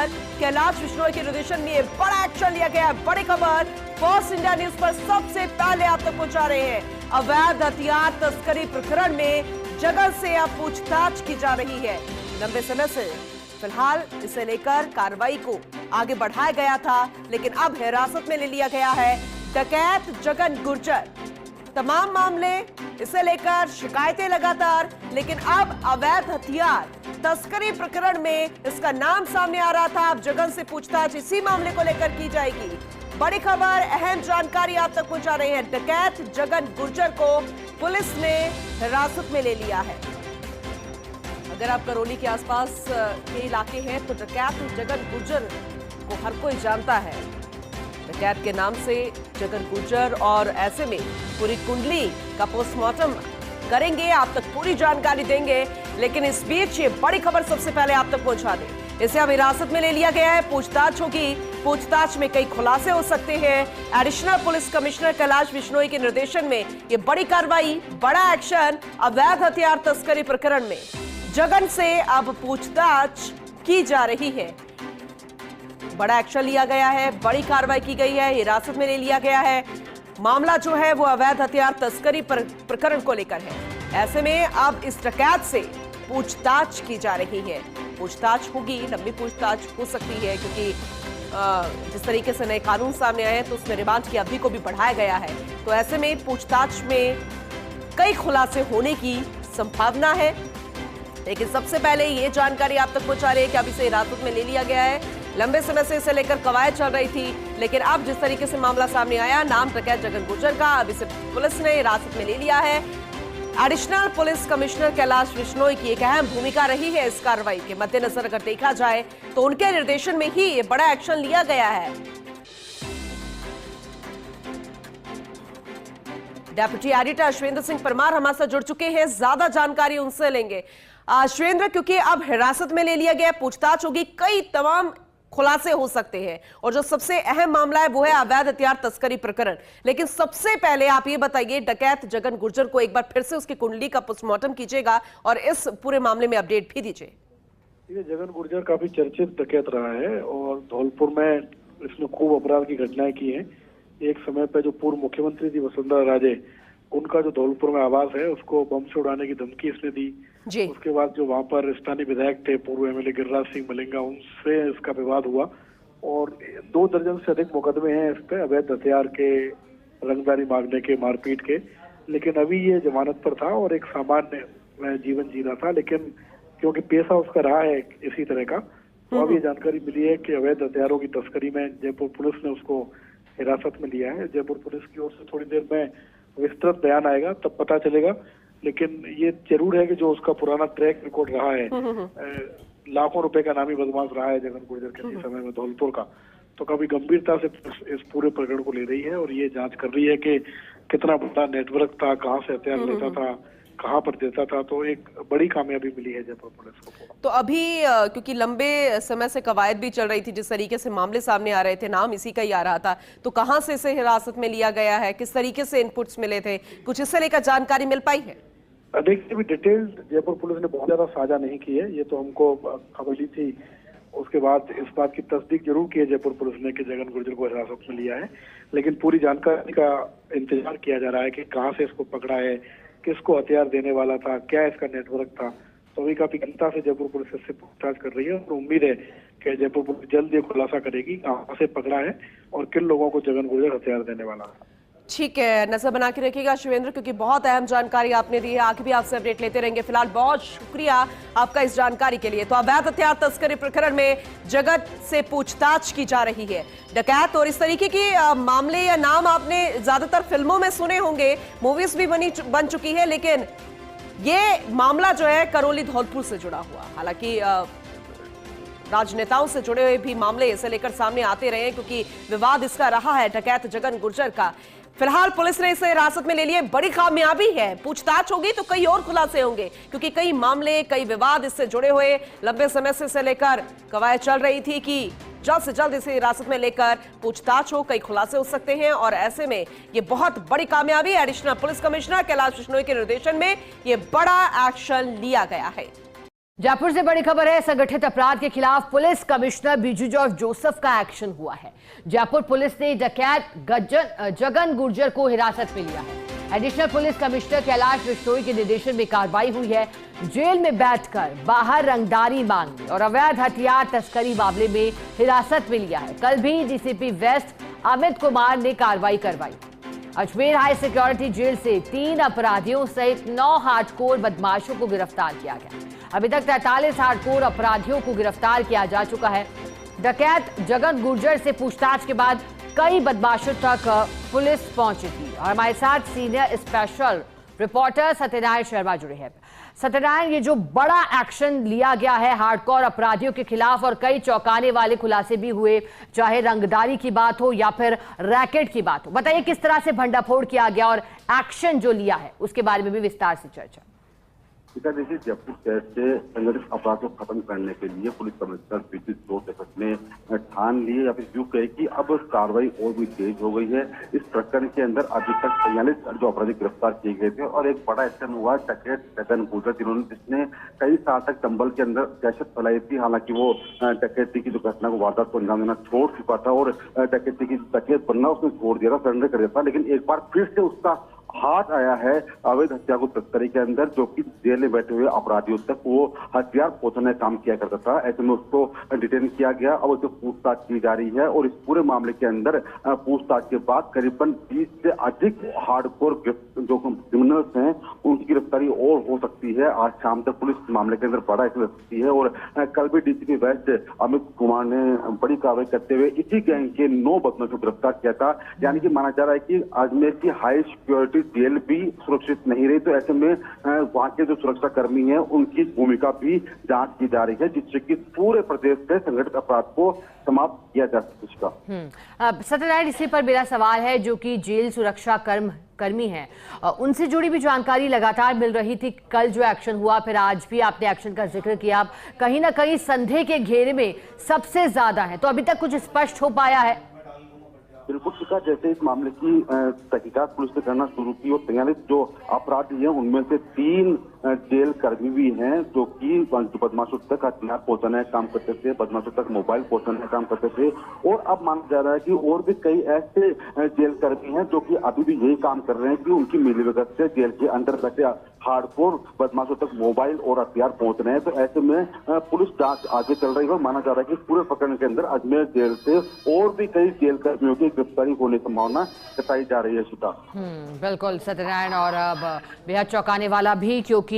Commissioner Kailash Vishnoi के निर्देशन में बड़ा एक्शन लिया गया है। बड़ी खबर फर्स्ट इंडिया न्यूज पर सबसे पहले आप तक पहुंचा रहे हैं। अवैध हथियार तस्करी प्रकरण में जगन से अब पूछताछ की जा रही है। लंबे समय से फिलहाल इसे लेकर कार्रवाई को आगे बढ़ाया गया था, लेकिन अब हिरासत में ले लिया गया है डकैत जगन गुर्जर। तमाम मामले इसे लेकर शिकायतें लगातार, लेकिन अब अवैध हथियार तस्करी प्रकरण में इसका नाम सामने आ रहा था। अब जगन से पूछताछ इसी मामले को लेकर की जाएगी। बड़ी खबर, अहम जानकारी आप तक पहुंचा रहे हैं। डकैत जगन गुर्जर को पुलिस ने हिरासत में ले लिया है। अगर आप करौली के आसपास के इलाके हैं तो डकैत जगन गुर्जर को हर कोई जानता है। डकैत के नाम से जगन गुर्जर, और ऐसे में पूरी कुंडली का पोस्टमार्टम करेंगे, आप तक पूरी जानकारी देंगे। लेकिन इस बीच ये बड़ी खबर सबसे पहले आप तक पहुंचा दें। इसे अब हिरासत में ले लिया गया है, पूछताछ होगी। पूछताछ में कई खुलासे हो सकते हैं। Additional police commissioner Kailash Vishnoi के निर्देशन में ये बड़ी कार्रवाई, बड़ा एक्शन अवैध हथियार तस्करी प्रकरण में जगन से अब पूछताछ की जा रही है। बड़ा एक्शन लिया गया है, बड़ी कार्रवाई की गई है, हिरासत में ले लिया गया है। मामला जो है वो अवैध हथियार तस्करी प्रकरण को लेकर है। ऐसे में अब इस डकैत से पूछताछ की जा रही है। पूछताछ होगी, लंबी पूछताछ हो सकती है, क्योंकि जिस तरीके से नए कानून सामने आए हैं तो उसमें रिमांड की अवधि को भी बढ़ाया गया है। तो ऐसे में पूछताछ में कई खुलासे होने की संभावना है। लेकिन सबसे पहले ये जानकारी आप तक पहुंचा रहे हैं कि अब इसे हिरासत में ले लिया गया है। लंबे समय से इसे लेकर कवायद चल रही थी, लेकिन अब जिस तरीके से मामला सामने आया, नाम डकैत जगन गुर्जर का, अब इसे पुलिस ने हिरासत में ले लिया है। Additional police commissioner Kailash Vishnoi की एक अहम भूमिका रही है इस कार्रवाई के मद्देनजर। अगर देखा जाए तो उनके निर्देशन में ही ये बड़ा एक्शन लिया गया है। डेप्यूटी एडिटर अश्वेंद्र सिंह परमार हमारे साथ जुड़ चुके हैं, ज्यादा जानकारी उनसे लेंगे। अश्वेंद्र, क्योंकि अब हिरासत में ले लिया गया, पूछताछ होगी, कई तमाम खुलासे हो सकते हैं, और जो सबसे अहम मामला है वो है अवैध हथियार तस्करी प्रकरण। लेकिन सबसे पहले आप ये बताइए, डकैत जगन गुर्जर को एक बार फिर से उसकी कुंडली का पोस्टमार्टम कीजिएगा और इस पूरे मामले में अपडेट भी दीजिए। ये जगन गुर्जर काफी चर्चित डकैत रहा है और धौलपुर में इसने खूब अपराध की घटनाएं की हैं। एक समय पे जो पूर्व मुख्यमंत्री थी वसुंधरा राजे, उनका जो धौलपुर में आवास है उसको बम से उड़ाने की धमकी इसने दी। उसके बाद जो वहां पर स्थानीय विधायक थे पूर्व एमएलए गिरिराज सिंह मलिंगा, उनसे इसका विवाद हुआ और 2 दर्जन से अधिक मुकदमे हैं इस पे अवैध हथियार के, रंगदारी मांगने के, मारपीट के। लेकिन अभी ये जमानत पर था और एक सामान्य जीवन जी रहा था, लेकिन क्योंकि पेशा उसका रहा है इसी तरह का, तो अब ये जानकारी मिली है कि अवैध हथियारों की तस्करी में जयपुर पुलिस ने उसको हिरासत में लिया है। जयपुर पुलिस की ओर से थोड़ी देर में विस्तृत बयान आएगा, तब पता चलेगा। लेकिन ये जरूर है कि जो उसका पुराना ट्रैक रिकॉर्ड रहा है, लाखों रुपए का नामी बदमाश रहा है जगन गुर्जर किसी समय में धौलपुर का, तो कभी गंभीरता से इस पूरे प्रकरण को ले रही है और ये जांच कर रही है कि कितना बड़ा नेटवर्क था, कहाँ से हथियार लेता था, कहाँ पर देता था। तो एक बड़ी कामयाबी मिली है जयपुर पुलिस को। तो अभी क्योंकि लंबे समय से कवायद भी चल रही थी, जिस तरीके से मामले सामने आ रहे थे, नाम इसी का ही आ रहा था, तो कहां से इसे हिरासत में लिया गया है, किस तरीके से इनपुट्स मिले थे, कुछ इससे लेकर जानकारी मिल पाई है? देखिए, अभी डिटेल्ड जयपुर पुलिस ने बहुत ज्यादा साझा नहीं की है। ये तो हमको खबर ली थी, उसके बाद इस बात की तस्दीक जरूर की है जयपुर पुलिस ने कि जगन गुर्जर को हिरासत में लिया है। लेकिन पूरी जानकारी का इंतजार किया जा रहा है कि कहाँ से इसको पकड़ा है, किसको हथियार देने वाला था, क्या इसका नेटवर्क था। तो अभी काफी गंभीरता से जयपुर पुलिस इससे पूछताछ कर रही है और उम्मीद है कि जयपुर पुलिस जल्द ये खुलासा करेगी कहाँ से पकड़ा है और किन लोगों को जगन गुर्जर हथियार देने वाला है। ठीक है, नजर बना के रखिएगा शिवेंद्र, क्योंकि बहुत अहम जानकारी आपने दी है। आगे भी आपसे अपडेट लेते रहेंगे। फिलहाल बहुत शुक्रिया आपका इस जानकारी के लिए। तो अवैध हथियार तस्करी प्रकरण में जगत से पूछताछ की जा रही है। डकैत और इस तरीके के मामले या नाम आपने ज्यादातर फिल्मों में सुने होंगे, मूवीज भी बन चुकी है, लेकिन ये मामला जो है करौली धौलपुर से जुड़ा हुआ। हालांकि राजनेताओं से जुड़े हुए भी मामले इसे लेकर सामने आते रहे, क्योंकि विवाद इसका रहा है डकैत जगन गुर्जर का। फिलहाल पुलिस ने इसे हिरासत में ले लिए, बड़ी कामयाबी है। पूछताछ होगी तो कई और खुलासे होंगे, क्योंकि कई मामले, कई विवाद इससे जुड़े हुए लंबे समय से इसे लेकर कवायद चल रही थी कि जल्द से जल्द इसे हिरासत में लेकर पूछताछ हो, कई खुलासे हो सकते हैं। और ऐसे में ये बहुत बड़ी कामयाबी, additional police commissioner Kailash Vishnoi के निर्देशन में ये बड़ा एक्शन लिया गया है। जयपुर से बड़ी खबर है। संगठित अपराध के खिलाफ police commissioner Biju George Joseph का एक्शन हुआ है। जयपुर पुलिस ने डकैत जगन गुर्जर को हिरासत में लिया है। Additional police commissioner Kailash Bishnoi के निर्देशन में कार्रवाई हुई है। जेल में बैठकर बाहर रंगदारी मांगने और अवैध हथियार तस्करी मामले में हिरासत में लिया है। कल भी डीसीपी वेस्ट अमित कुमार ने कार्रवाई करवाई। अजमेर हाई सिक्योरिटी जेल से 3 अपराधियों सहित 9 हार्डकोर बदमाशों को गिरफ्तार किया गया। अभी तक 43 हार्डकोर अपराधियों को गिरफ्तार किया जा चुका है। डकैत जगन गुर्जर से पूछताछ के बाद कई बदमाशों तक पुलिस पहुंची थी। और हमारे साथ senior special reporter Satyanarayan Sharma जुड़े हैं। सत्यनारायण, ये जो बड़ा एक्शन लिया गया है हार्डकोर अपराधियों के खिलाफ और कई चौंकाने वाले खुलासे भी हुए, चाहे रंगदारी की बात हो या फिर रैकेट की बात हो, बताइए किस तरह से भंडाफोड़ किया गया और एक्शन जो लिया है उसके बारे में भी विस्तार से चर्चा। देखिए, जयपुर शहर से संगठित अपराध को खत्म करने के लिए पुलिस कमिश्नर बीजू जोसेफ ने ठान लिए या फिर यूं कहे कि अब कार्रवाई और भी तेज हो गई है। इस प्रकरण के अंदर अभी तक 43 जो अपराधी गिरफ्तार किए गए थे और एक बड़ा एक्शन हुआ डकैत जगन गुर्जर, जिसने कई साल तक चंबल के अंदर दहशत फैलाई थी। हालांकि वो डकैती की जो घटना को वारदात को अंजाम देना छोड़ चुका था और डकैती की डकैत बनना उसने छोड़ दिया था, सरेंडर कर दिया था। लेकिन एक बार फिर से उसका हाथ आया है अवैध हथियार को तस्करी के अंदर, जो कि जेल में बैठे हुए अपराधियों तक वो हथियार पहुंचाने का काम किया करता था। ऐसे में उसको डिटेन किया गया। अब उससे पूछताछ की जा रही है और इस पूरे मामले के अंदर पूछताछ के बाद करीबन 20 से अधिक हार्डकोर जो क्रिमिनल्स हैं उनकी गिरफ्तारी और हो सकती है। आज शाम तक पुलिस मामले के अंदर बड़ा एक्शन ले सकती है। और कल भी डीसीपी वेस्ट अमित कुमार ने बड़ी कार्रवाई करते हुए इसी गैंग के 9 बदमाशों को गिरफ्तार किया था। यानी कि माना जा रहा है कि अजमेर की हाई सिक्योरिटी जेल भी सुरक्षित नहीं रही, तो ऐसे में वहां के जो सुरक्षा कर्मी हैं उनकी भूमिका भी जांच की जा रही है, जिससे कि पूरे प्रदेश से संगठित अपराध को समाप्त किया जा सके। सत्यनारायण, इसी पर मेरा सवाल है, जो कि जेल सुरक्षा कर्मी हैं, उनसे जुड़ी भी जानकारी लगातार मिल रही थी। कल जो एक्शन हुआ, फिर आज भी आपने एक्शन का जिक्र किया, कहीं ना कहीं संदेह के घेरे में सबसे ज्यादा है, तो अभी तक कुछ स्पष्ट हो पाया है? बिल्कुल शिखा, जैसे इस मामले की तहकीकात पुलिस ने करना शुरू की और 43 जो अपराधी हैं उनमें से 3 जेल कर्मी भी हैं जो कि बदमाशों तक हथियार पहुंचाने का काम करते थे, बदमाशों तक मोबाइल पहुंचाने का काम करते थे। और अब माना जा रहा है कि और भी कई ऐसे जेल कर्मी हैं जो कि अभी भी यही काम कर रहे हैं कि उनकी मिलीभगत से जेल के अंदर बैठे हार्डकोर बदमाशों तक मोबाइल और हथियार पहुंच रहे हैं। तो ऐसे में पुलिस जांच आगे चल रही है और माना जा रहा है कि पूरे प्रकरण के अंदर अजमेर जेल से और भी कई जेल कर्मियों की गिरफ्तारी होने की संभावना जताई जा रही है। शिता बिल्कुल सत्यनारायण, और अब बेहद चौंकाने वाला भी, क्योंकि